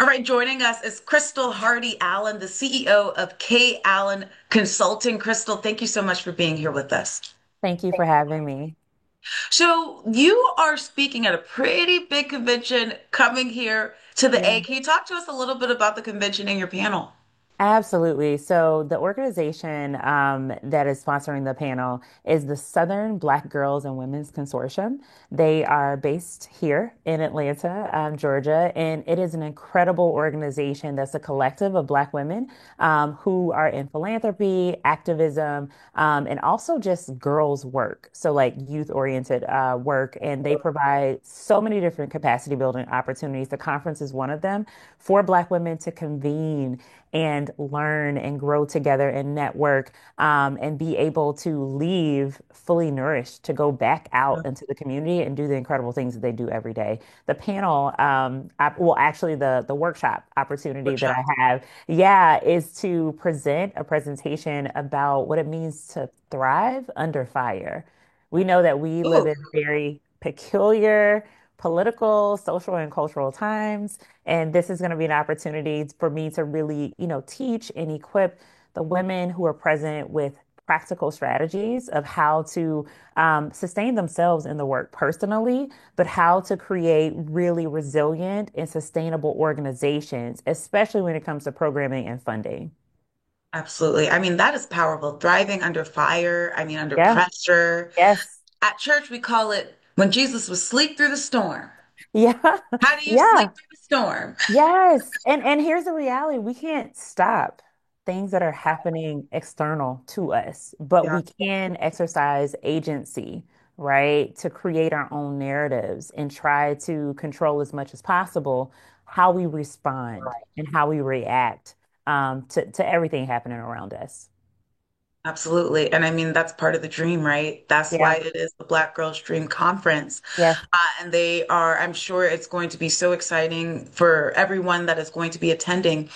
All right, joining us is Crystal Hardy Allen, the CEO of K Allen Consulting. Crystal, thank you so much for being here with us. Thank you for having me. So, you are speaking at a pretty big convention coming here to the A. Yeah. Can you talk to us a little bit about the convention and your panel? Absolutely. So the organization that is sponsoring the panel is the Southern Black Girls and Women's Consortium. They are based here in Atlanta, Georgia, and it is an incredible organization that's a collective of Black women who are in philanthropy, activism, and also just girls' work. So like youth-oriented work, and they provide so many different capacity building opportunities. The conference is one of them for Black women to convene and learn and grow together and network and be able to leave fully nourished to go back out into the community and do the incredible things that they do every day. The panel, well, actually, the workshop opportunity that Workshop. I have, yeah, is to present a presentation about what it means to thrive under fire. We know that we live Ooh, in very peculiar political, social, and cultural times. And this is going to be an opportunity for me to really, teach and equip the women who are present with practical strategies of how to sustain themselves in the work personally, but how to create really resilient and sustainable organizations, especially when it comes to programming and funding. absolutely. I mean, that is powerful. Thriving under fire, I mean, under Yeah. pressure. Yes. At church, we call it when Jesus was asleep through the storm. Yeah. How do you sleep Yeah. through the storm? Yes. And here's the reality. We can't stop things that are happening external to us, but Yeah. we can exercise agency, right? To create our own narratives and try to control as much as possible how we respond and how we react to everything happening around us. Absolutely. And I mean, that's part of the dream, right? That's why Yeah. it is the Black Girls Dream Conference. Yes. And they are, I'm sure it's going to be so exciting for everyone that is going to be attending.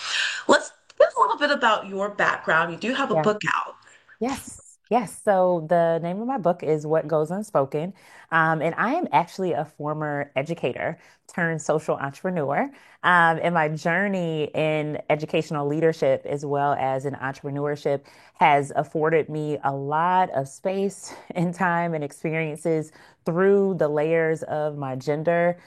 Let's get a little bit about your background. You do have a Yeah. book out. Yes, yes. So the name of my book is What Goes Unspoken. And I am actually a former educator turned social entrepreneur. And my journey in educational leadership as well as in entrepreneurship has afforded me a lot of space and time and experiences through the layers of my gender,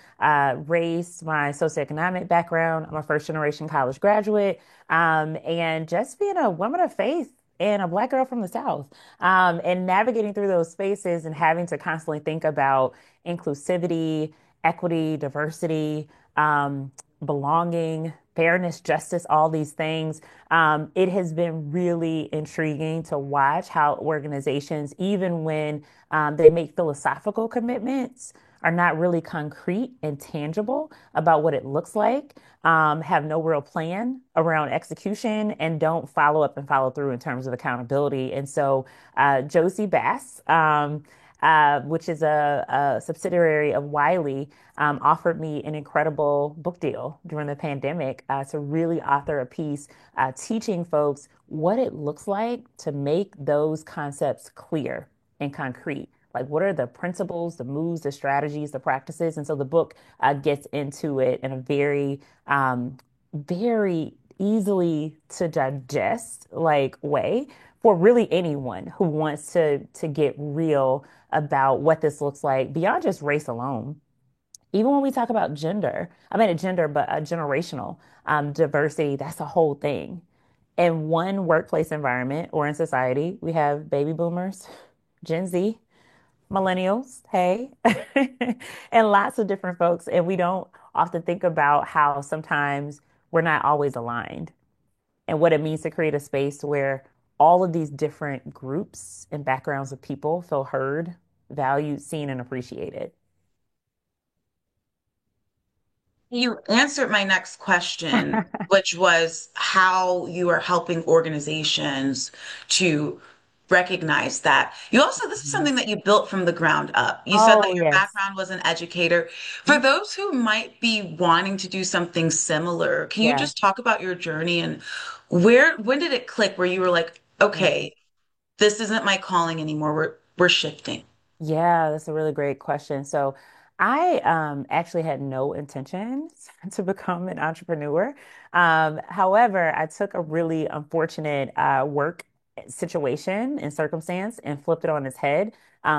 race, my socioeconomic background. I'm a first generation college graduate, and just being a woman of faith and a Black girl from the South. And navigating through those spaces and having to constantly think about inclusivity, equity, diversity, belonging, fairness, justice, all these things. It has been really intriguing to watch how organizations, even when they make philosophical commitments, are not really concrete and tangible about what it looks like, have no real plan around execution, and don't follow up and follow through in terms of accountability. And so, Josie Bass, which is a subsidiary of Wiley, offered me an incredible book deal during the pandemic to really author a piece teaching folks what it looks like to make those concepts clear and concrete. Like, what are the principles, the moves, the strategies, the practices? And so the book gets into it in a very easily to digest like way for really anyone who wants to get real about what this looks like beyond just race alone. Even when we talk about gender, I mean a gender, but a generational diversity, that's a whole thing. In one workplace environment or in society, we have baby boomers, Gen Z, millennials, hey, and lots of different folks. And we don't often think about how sometimes we're not always aligned and what it means to create a space where all of these different groups and backgrounds of people feel heard, valued, seen, and appreciated. You answered my next question, which was how you are helping organizations to recognize that. You also, this is something that you built from the ground up. You said that Oh, your yes. background was an educator. For those who might be wanting to do something similar, can you Yeah. just talk about your journey and when did it click where you were like, Yeah. okay, this isn't my calling anymore. We're shifting. Yeah, that's a really great question. So, I actually had no intentions to become an entrepreneur. However, I took a really unfortunate work situation and circumstance and flipped it on its head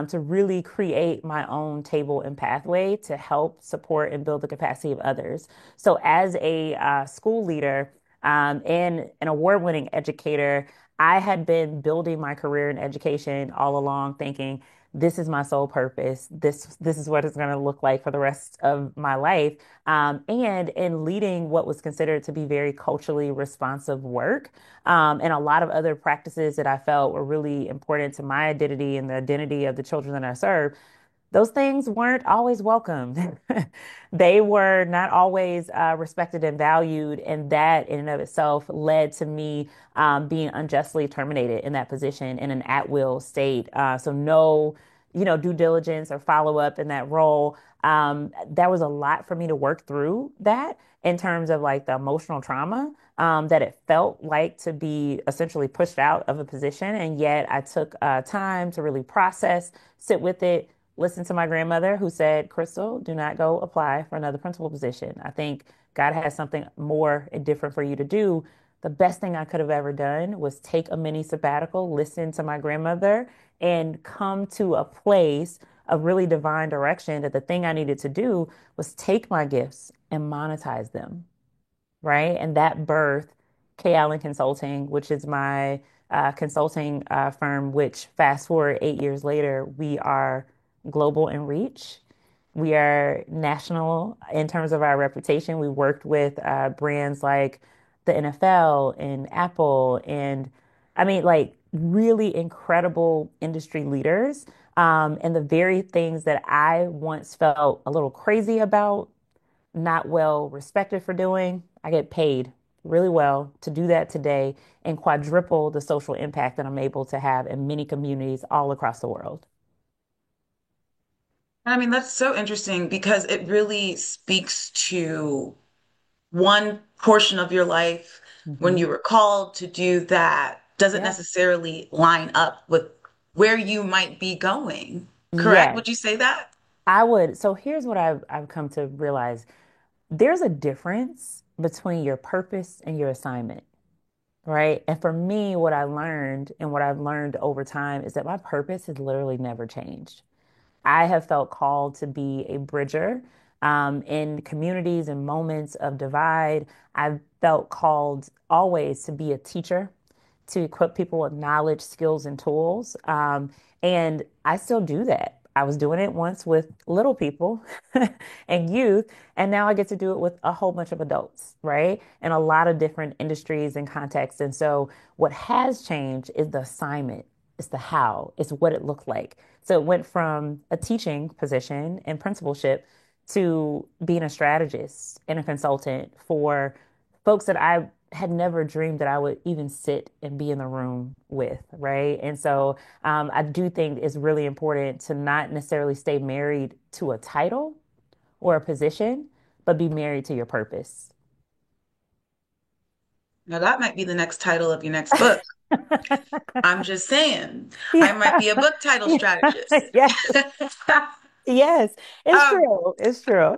to really create my own table and pathway to help support and build the capacity of others. So, as a school leader and an award-winning educator, I had been building my career in education all along, thinking, this is my sole purpose. This is what it's going to look like for the rest of my life. And in leading what was considered to be very culturally responsive work, and a lot of other practices that I felt were really important to my identity and the identity of the children that I serve, those things weren't always welcomed. They were not always respected and valued, and that in and of itself led to me being unjustly terminated in that position in an at-will state. So no, due diligence or follow-up in that role. That was a lot for me to work through that in terms of like the emotional trauma that it felt like to be essentially pushed out of a position. And yet I took time to really process, sit with it, listen to my grandmother who said, Crystal, do not go apply for another principal position. I think God has something more and different for you to do. The best thing I could have ever done was take a mini sabbatical, listen to my grandmother, and come to a place of really divine direction that the thing I needed to do was take my gifts and monetize them, right? And that birthed K. Allen Consulting, which is my consulting firm, which fast forward 8 years later, we are global in reach. We are national in terms of our reputation. We worked with brands like the NFL and Apple, and I mean, like really incredible industry leaders. And the very things that I once felt a little crazy about, not well respected for doing, I get paid really well to do that today and quadruple the social impact that I'm able to have in many communities all across the world. I mean, that's so interesting because it really speaks to one portion of your life when Hmm. you were called to do that doesn't Yeah. necessarily line up with where you might be going. Correct? Yes, Would you say that? I would. So here's what I've come to realize. There's a difference between your purpose and your assignment, right? And for me, what I learned and what I've learned over time is that my purpose has literally never changed. I have felt called to be a bridger in communities and moments of divide. I've felt called always to be a teacher, to equip people with knowledge, skills, and tools. And I still do that. I was doing it once with little people and youth, and now I get to do it with a whole bunch of adults, right? In a lot of different industries and contexts. And so, what has changed is the assignment, it's the how, it's what it looked like. So, it went from a teaching position and principalship to being a strategist and a consultant for folks that I had never dreamed that I would even sit and be in the room with, right? And so I do think it's really important to not necessarily stay married to a title or a position, but be married to your purpose. Now, that might be the next title of your next book. I'm just saying, I might Yeah. be a book title strategist. Yes. Yes. It's Um, true. It's true.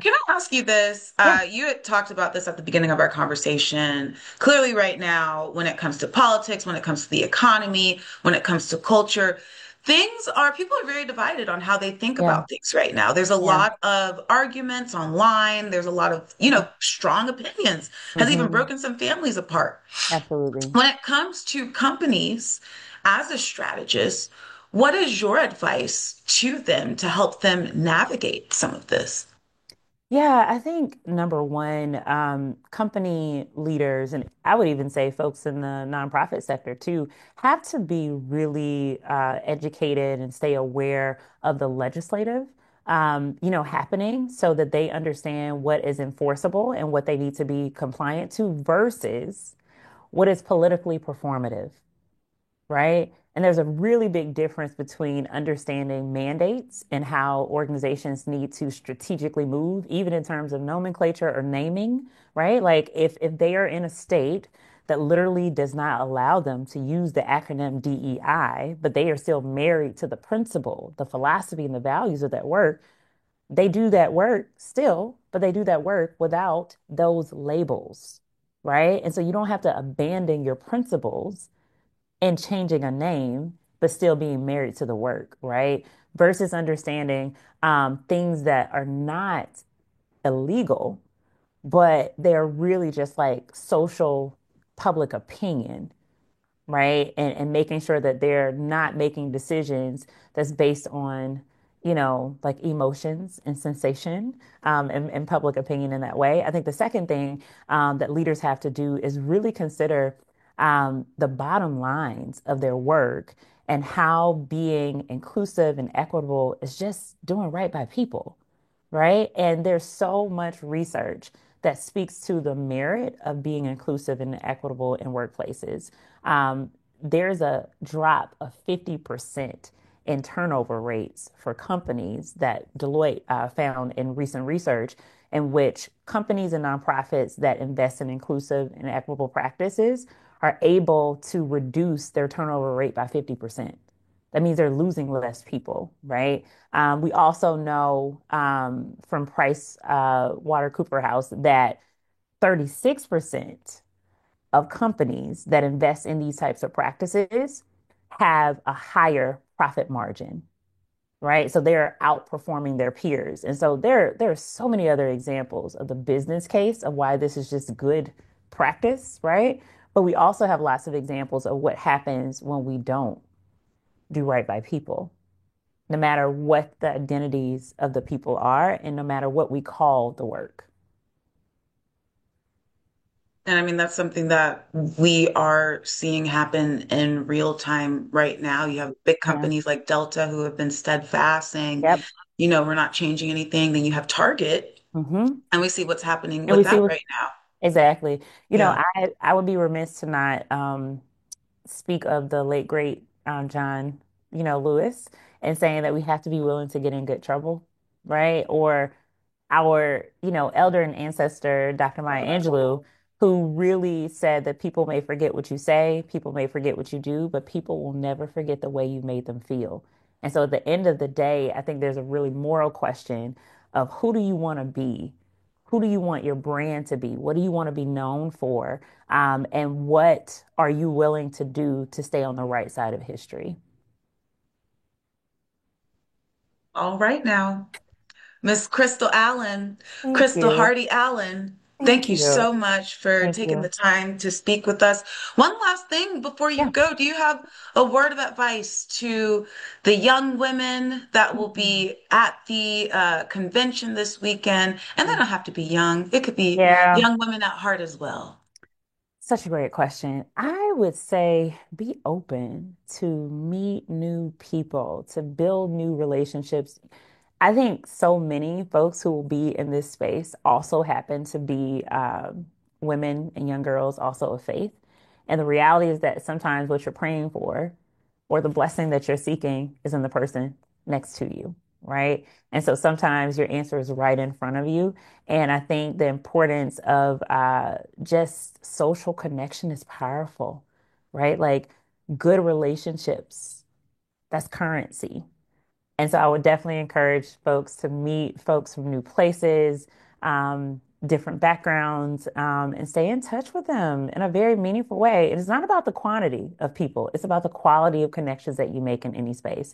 Can I ask you this? Yeah. You had talked about this at the beginning of our conversation. Clearly, right now, when it comes to politics, when it comes to the economy, when it comes to culture, people are very divided on how they think Yeah. about things right now. There's a Yeah. lot of arguments online. There's a lot of, strong opinions, has even Hmm. broken some families apart. Absolutely. When it comes to companies, as a strategist, what is your advice to them to help them navigate some of this? Yeah, I think number one, company leaders, and I would even say folks in the nonprofit sector too, have to be really educated and stay aware of the legislative, happening so that they understand what is enforceable and what they need to be compliant to versus what is politically performative, right? And there's a really big difference between understanding mandates and how organizations need to strategically move, even in terms of nomenclature or naming, right? Like if they are in a state that literally does not allow them to use the acronym DEI, but they are still married to the principle, the philosophy, and the values of that work. They do that work still, but they do that work without those labels, right? And so you don't have to abandon your principles in changing a name, but still being married to the work, right? Versus understanding things that are not illegal, but they're really just like social public opinion, right? And making sure that they're not making decisions that's based on, like emotions and sensation, and public opinion in that way. I think the second thing that leaders have to do is really consider the bottom lines of their work and how being inclusive and equitable is just doing right by people, right? And there's so much research that speaks to the merit of being inclusive and equitable in workplaces. There's a drop of 50% in turnover rates for companies that Deloitte found in recent research, in which companies and nonprofits that invest in inclusive and equitable practices are able to reduce their turnover rate by 50%. That means they're losing less people, right? We also know from Price Water Cooper House that 36% of companies that invest in these types of practices have a higher profit margin, right? So they're outperforming their peers. And so there are so many other examples of the business case of why this is just good practice, right? But we also have lots of examples of what happens when we don't do right by people, no matter what the identities of the people are and no matter what we call the work. And I mean, that's something that we are seeing happen in real time right now. You have big Yeah. companies like Delta who have been steadfast saying, Yep. we're not changing anything. Then you have Target, Hmm. and we see what's happening And with we see that what right now. exactly. Yeah. I would be remiss to not speak of the late great John, Lewis, and saying that we have to be willing to get in good trouble, right? Or our, elder and ancestor, Dr. Maya Angelou, who really said that people may forget what you say, people may forget what you do, but people will never forget the way you made them feel. And so at the end of the day, I think there's a really moral question of who do you want to be? Who do you want your brand to be? What do you want to be known for? And what are you willing to do to stay on the right side of history? All right now. Miss Crystal Allen, Thank Crystal you. Hardy Allen, thank Thank you you. so much for Thank taking the you. time to speak with us. One last thing before you Yeah. go, do you have a word of advice to the young women that will be at the convention this weekend? And they don't have to be young, it could be Yeah. young women at heart as well. Such a great question. I would say be open to meet new people, to build new relationships. I think so many folks who will be in this space also happen to be women and young girls also of faith. And the reality is that sometimes what you're praying for or the blessing that you're seeking is in the person next to you, right? And so sometimes your answer is right in front of you. And I think the importance of just social connection is powerful, right? Like good relationships, that's currency. And so I would definitely encourage folks to meet folks from new places, different backgrounds, and stay in touch with them in a very meaningful way. And it's not about the quantity of people, it's about the quality of connections that you make in any space.